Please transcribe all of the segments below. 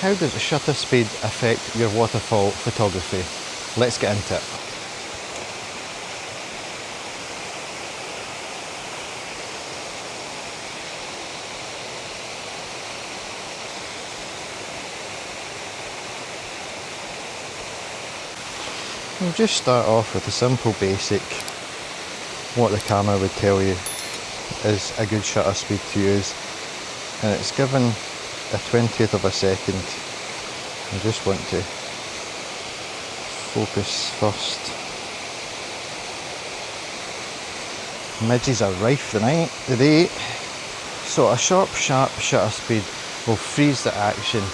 how does shutter speed affect your waterfall photography? Let's get into it. We'll just start off with a simple basic, what the camera would tell you is a good shutter speed to use, and it's given a 20th of a second. I just want to focus first. Midges are rife today, so a sharp shutter speed will freeze the action.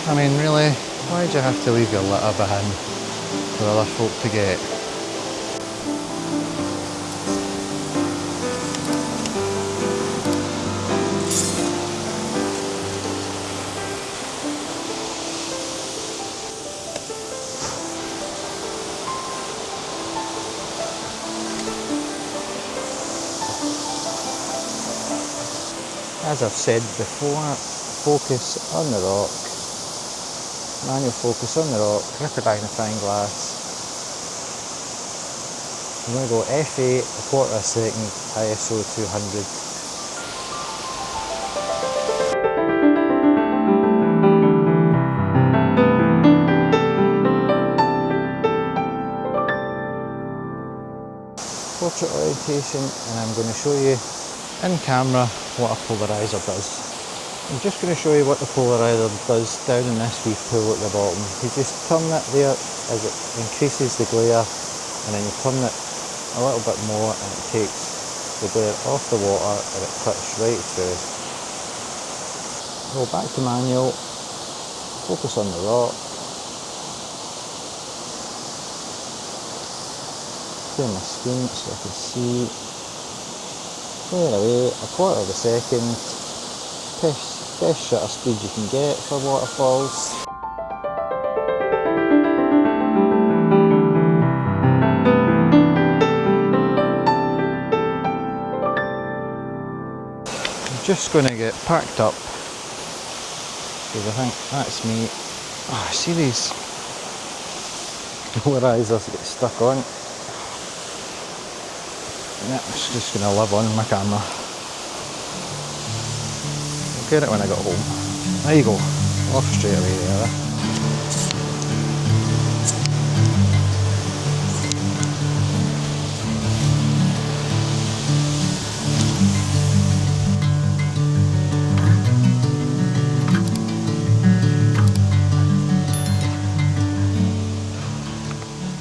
I mean, really, why do you have to leave your litter behind for other folk to get? As I've said before, focus on the rock. Manual focus on the rock with the magnifying glass. I'm going to go f8, a quarter of a second, ISO 200. Portrait orientation, and I'm going to show you in camera what a polarizer does. I'm just going to show you what the polarizer does down in this wee pool at the bottom. You just turn it there as it increases the glare, and then you turn it a little bit more and it takes the glare off the water and it cuts right through. Go back to manual, focus on the rock. Clear my screen so I can see. Clear away, a quarter of a second. Best shutter speed you can get for waterfalls. I'm just going to get packed up because I think that's me. Oh, I see these polarizers get stuck on. Yeah, it's just going to live on my camera. Get it when I got home. There you go, off straight away there.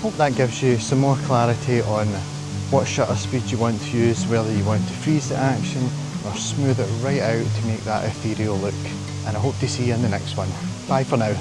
Hope that gives you some more clarity on what shutter speed you want to use, whether you want to freeze the action or smooth it right out to make that ethereal look. And I hope to see you in the next one. Bye for now.